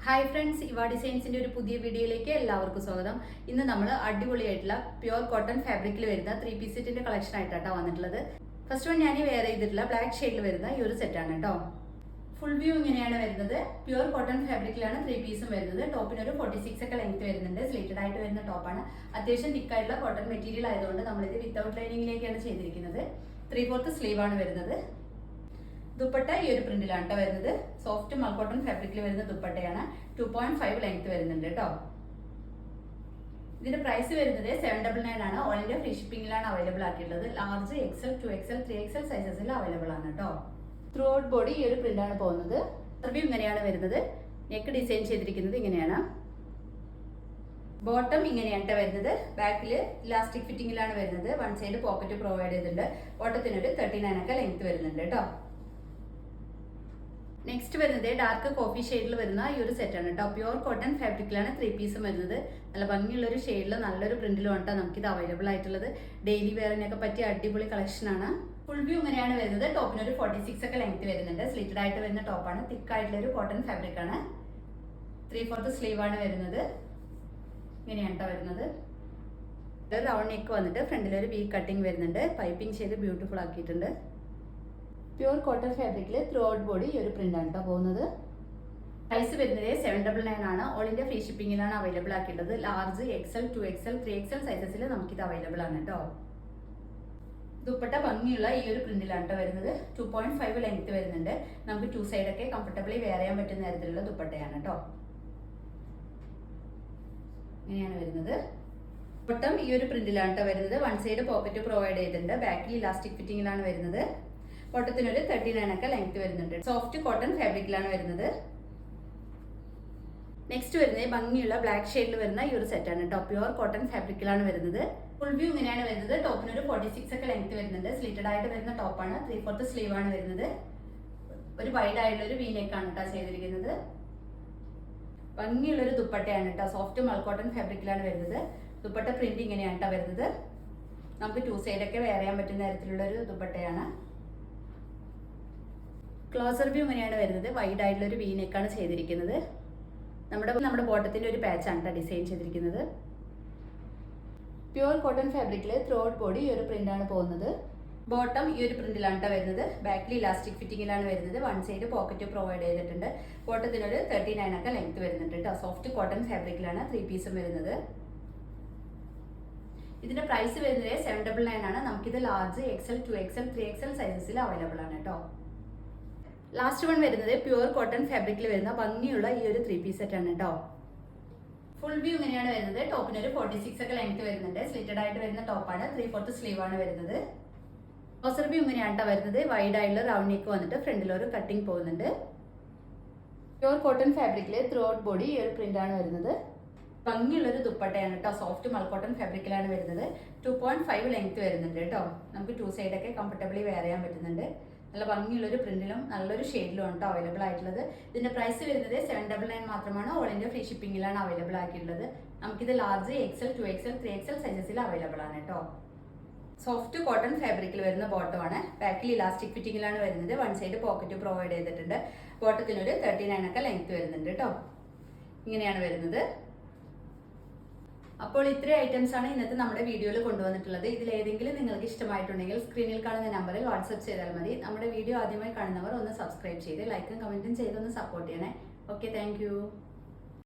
Hi friends, ഇവ ഡിസൈൻസിന്റെ ഒരു പുതിയ വീഡിയോയിലേക്ക് എല്ലാവർക്കും സ്വാഗതം. ഇന്ന് നമ്മൾ അടിപൊളിയായിട്ടുള്ള പ്യുവർ കോട്ടൺ ഫാബ്രിക്കിൽ വരുന്ന 3 പീസ് സെറ്റിന്റെ കളക്ഷൻ ആയിട്ടാണ് വന്നിട്ടുള്ളത്. ഫസ്റ്റ് വൺ ഞാൻ വെയർ ചെയ്തിട്ടുള്ള ബ്ലാക്ക് ഷെയ്ഡിൽ വരുന്ന ഈ ഒരു സെറ്റാണ് കേട്ടോ. ഫുൾ വ്യൂ ഇങ്ങനെയാണ് വരുന്നത്. പ്യുവർ കോട്ടൺ ഫാബ്രിക്കിലാണ് 3 പീസും വരുന്നത്. ടോപ്പിന് ഒരു 46 ഒക്കെ ലെങ്ത് വരുന്നുണ്ട്. സ്ലീറ്റഡ് ആയിട്ട് വരുന്ന ടോപ്പാണ്. അത്യാവശ്യം തിക്കായിട്ടുള്ള കോട്ടൺ മെറ്റീരിയൽ ആയതുകൊണ്ട് നമ്മളിത് വിത്തൗട്ട് ലൈനിങ്ങിലേക്കാണ് ചെയ്തിരിക്കുന്നത്. 3/4 സ്ലീവ് ആണ് വരുന്നത്. ദുപ്പട്ട ഈ ഒരു പ്രിന്റിലാണ് വരുന്നത്. സോഫ്റ്റ് മൽക്കോട്ടൺ ഫാബ്രിക്കിൽ വരുന്ന ദുപ്പട്ടയാണ്. 2.5 ലെങ്ത് വരുന്നുണ്ട് കേട്ടോ. ഇതിന്റെ പ്രൈസ് വരുന്നത് 799 ആണ്. ഓൾ ഇന്ത്യ ഫ്രീ ഷിപ്പിംഗിലാണ് അവൈലബിൾ ആക്കിയിട്ടുള്ളത്. ലാർജ് XL, 2XL, 3XL സൈസസിൽ അവൈലബിൾ ആണ് കേട്ടോ. ത്രൂ ഔട്ട് ബോഡി ഈ ഒരു പ്രിന്റാണ് പോകുന്നത്. റിവ്യൂ ഇങ്ങനെയാണ് വരുന്നത്. നെക്ക് ഡിസൈൻ ചെയ്തിരിക്കുന്നത് ഇങ്ങനെയാണ്. ബോട്ടം ഇങ്ങനെയാണ് വരുന്നത്. ബാക്കിൽ ഇലാസ്റ്റിക് ഫിറ്റിംഗിലാണ് വരുന്നത്. വൺ സൈഡ് പോക്കറ്റ് പ്രൊവൈഡ് ചെയ്തിട്ടുണ്ട്. ബോട്ടത്തിനൊരു 39 ഒക്കെ ലെങ്ത് വരുന്നുണ്ട് കേട്ടോ. നെക്സ്റ്റ് വരുന്നത് ഡാർക്ക് കോഫി ഷെയ്ഡിൽ വരുന്ന ഈ ഒരു സെറ്റാണ് കേട്ടോ. പ്യുവർ കോട്ടൺ ഫാബ്രിക്കിലാണ് 3 പീസും വരുന്നത്. നല്ല ഭംഗിയുള്ള ഒരു ഷെയ്ഡിൽ നല്ലൊരു പ്രിന്റിലും ആണ് നമുക്കിത് അവൈലബിൾ ആയിട്ടുള്ളത്. ഡെയിലി വെയറിനൊക്കെ പറ്റിയ അടിപൊളി കളക്ഷൻ ആണ്. ഫുൾ വ്യൂ ഇങ്ങനെയാണ് വരുന്നത്. ടോപ്പിന് ഒരു 46 ഒക്കെ ലെങ്ത് വരുന്നുണ്ട്. സ്ലിറ്റഡ് ആയിട്ട് വരുന്ന ടോപ്പാണ്. തിക്ക് ആയിട്ടുള്ള ഒരു കോട്ടൺ ഫാബ്രിക് ആണ്. 3/4 സ്ലീവ് ആണ് വരുന്നത്. ഇങ്ങനെയാണ് കേട്ടോ വരുന്നത്. റൗണ്ട് നെക്ക് വന്നിട്ട് ഫ്രണ്ടിൽ ഒരു വി കട്ടിങ് വരുന്നുണ്ട്. പൈപ്പിംഗ് ചെയ്ത് ബ്യൂട്ടിഫുൾ ആക്കിയിട്ടുണ്ട്. പ്യുവർ കോട്ടൺ ഫാബ്രിക്കിൽ ത്രൂ ഔട്ട് ബോഡി ഈ ഒരു പ്രിന്റ് ആണ് പോകുന്നത്. പ്രൈസ് വരുന്നത് 799 ആണ്. ഓൾ ഇന്ത്യ ഫ്രീ ഷിപ്പിംഗിലാണ് അവൈലബിൾ ആക്കിയിട്ടുള്ളത്. ലാർജ് XL, 2XL, 3XL സൈസസിൽ നമുക്കിത് അവൈലബിൾ ആണ് കേട്ടോ. ദുപ്പട്ട ഭംഗിയുള്ള ഈ ഒരു പ്രിന്റിലാണ് വരുന്നത്. 2.5 ലെങ്ത് വരുന്നുണ്ട്. നമുക്ക് 2 സൈഡൊക്കെ കംഫർട്ടബിളി വെയർ ചെയ്യാൻ പറ്റുന്ന തരത്തിലുള്ള ദുപ്പട്ടയാണ് കേട്ടോ. ഇങ്ങനെയാണ് വരുന്നത്. ബോട്ടം ഈ ഒരു പ്രിന്റിലാണ് വരുന്നത്. വൺ സൈഡ് പോക്കറ്റ് പ്രൊവൈഡ് ചെയ്തിട്ടുണ്ട്. ബാക്കിൽ ഇലാസ്റ്റിക് ഫിറ്റിംഗിലാണ് വരുന്നത്. ബോട്ടത്തിനൊരു 39 ഒക്കെ ലെങ്ത് വരുന്നുണ്ട്. സോഫ്റ്റ് കോട്ടൺ ഫാബ്രിക്കിലാണ് വരുന്നത്. നെക്സ്റ്റ് വരുന്നത് ഭംഗിയുള്ള ബ്ലാക്ക് ഷെയ്ഡിൽ വരുന്ന ഈ ഒരു സെറ്റാണ് കേട്ടോ. പ്യുവർ കോട്ടൺ ഫാബ്രിക്കിലാണ് വരുന്നത്. ഫുൾ വ്യൂ ഇങ്ങനെയാണ് വരുന്നത്. ടോപ്പിനൊരു 46 ഒക്കെ ലെങ്ത് വരുന്നുണ്ട്. സ്ലിറ്റഡ് ആയിട്ട് വരുന്ന ടോപ്പാണ്. 3/4 സ്ലീവ് ആണ് വരുന്നത്. ഒരു വൈഡ് ആയിട്ടുള്ള ഒരു വി നെക്കാണ് കേട്ടോ ചെയ്തിരിക്കുന്നത്. ഭംഗിയുള്ളൊരു ദുപ്പട്ടയാണ് കേട്ടോ. സോഫ്റ്റ് മൽക്കോട്ടൺ ഫാബ്രിക്കിലാണ് വരുന്നത്. ദുപ്പട്ട പ്രിന്റ് ഇങ്ങനെയാണ് കേട്ടോ വരുന്നത്. നമുക്ക് 2 സൈഡൊക്കെ വെയർ ചെയ്യാൻ പറ്റുന്ന തരത്തിലുള്ള ഒരു ദുപ്പട്ടയാണ്. ക്ലോസർ വ്യൂ ഇങ്ങനെയാണ് വരുന്നത്. വൈഡ് ആയിട്ടുള്ള ഒരു വി നെക്കാണ് ചെയ്തിരിക്കുന്നത്. നമ്മുടെ ബോട്ടത്തിന്റെ ഒരു പാച്ചാണ് കേട്ടോ ഡിസൈൻ ചെയ്തിരിക്കുന്നത്. പ്യുവർ കോട്ടൺ ഫാബ്രിക്കിൽ ത്രൂ ഔട്ട് ബോഡി ഈ ഒരു പ്രിന്റ് ആണ് പോകുന്നത്. ബോട്ടം ഈ ഒരു പ്രിന്റിലാണ് കേട്ടോ വരുന്നത്. ബാക്കിൽ ഇലാസ്റ്റിക് ഫിറ്റിംഗിലാണ് വരുന്നത്. വൺ സൈഡ് പോക്കറ്റ് പ്രൊവൈഡ് ചെയ്തിട്ടുണ്ട്. ബോട്ടത്തിനൊരു 39 ഒക്കെ ലെങ്ത് വരുന്നുണ്ട് കേട്ടോ. സോഫ്റ്റ് കോട്ടൺ ഫാബ്രിക്കിലാണ് 3 പീസും വരുന്നത്. ഇതിന്റെ പ്രൈസ് വരുന്നത് 799 ആണ്. നമുക്കിത് ലാർജ് XL, 2XL, 3XL സൈസസിൽ അവൈലബിൾ ആണ് കേട്ടോ. ലാസ്റ്റ് വൺ വരുന്നത് പ്യുവർ കോട്ടൺ ഫാബ്രിക്കിൽ വരുന്ന ഭംഗിയുള്ള ഈ ഒരു 3 പീസ് സെറ്റ് ആണ് കേട്ടോ. ഫുൾ വ്യൂ ഇങ്ങനെയാണ് വരുന്നത്. ടോപ്പിനൊരു 46 ഒക്കെ ലെങ്ത് വരുന്നുണ്ട്. സ്ലിറ്റഡ് ആയിട്ട് വരുന്ന ടോപ്പാണ്. 3/4 സ്ലീവ് ആണ് വരുന്നത്. ക്ലോസർ വ്യൂ ഇങ്ങനെയാണ് വരുന്നത്. വൈഡ് ആയിട്ടുള്ള റൗണ്ട് നെക്ക് വന്നിട്ട് ഫ്രണ്ടിൽ ഒരു കട്ടിങ് പോകുന്നുണ്ട്. പ്യുവർ കോട്ടൺ ഫാബ്രിക്കിൽ ത്രൂ ഔട്ട് ബോഡി ഈ ഒരു പ്രിന്റ് ആണ് വരുന്നത്. ഭംഗിയുള്ളൊരു ദുപ്പട്ടയാണ് കേട്ടോ. സോഫ്റ്റ് മൽക്കോട്ടൺ ഫാബ്രിക്കിലാണ് വരുന്നത്. 2.5 ലെങ്ത് വരുന്നുണ്ട് കേട്ടോ. നമുക്ക് 2 സൈഡൊക്കെ കംഫർട്ടബിളി വെയർ ചെയ്യാൻ പറ്റുന്നുണ്ട്. നല്ല ഭംഗിയുള്ളൊരു പ്രിന്റിലും നല്ലൊരു ഷെയ്ഡിലും ആണ് കേട്ടോ അവൈലബിൾ ആയിട്ടുള്ളത്. ഇതിന്റെ പ്രൈസ് വരുന്നത് 799 മാത്രമാണ്. ഓൾ ഇന്ത്യ ഫ്രീ ഷിപ്പിംഗിലാണ് അവൈലബിൾ ആക്കിയിട്ടുള്ളത്. നമുക്കിത് ലാർജ് XL, 2XL, 3XL സൈസസിൽ അവൈലബിൾ ആണ് കേട്ടോ. സോഫ്റ്റ് കോട്ടൺ ഫാബ്രിക്കിൽ വരുന്ന ബോട്ടമാണ്. ബാക്കിൽ ഇലാസ്റ്റിക് ഫിറ്റിംഗിലാണ് വരുന്നത്. വൺ സൈഡ് പോക്കറ്റ് പ്രൊവൈഡ് ചെയ്തിട്ടുണ്ട്. ബോട്ടത്തിനൊരു 39 ഒക്കെ ലെങ്ത് വരുന്നുണ്ട് കേട്ടോ. ഇങ്ങനെയാണ് വരുന്നത്. അപ്പോൾ ഇത്രയും ഐറ്റംസ് ആണ് ഇന്നത്തെ നമ്മുടെ വീഡിയോയിൽ കൊണ്ടുവന്നിട്ടുള്ളത്. ഇതിൽ ഏതെങ്കിലും നിങ്ങൾക്ക് ഇഷ്ടമായിട്ടുണ്ടെങ്കിൽ സ്ക്രീനിൽ കാണുന്ന നമ്പറിൽ വാട്സ്ആപ്പ് ചെയ്താൽ മതി. നമ്മുടെ വീഡിയോ ആദ്യമായി കാണുന്നവർ ഒന്ന് സബ്സ്ക്രൈബ് ചെയ്ത് ലൈക്കും കമന്റും ചെയ്തൊന്ന് സപ്പോർട്ട് ചെയ്യണേ. Okay, thank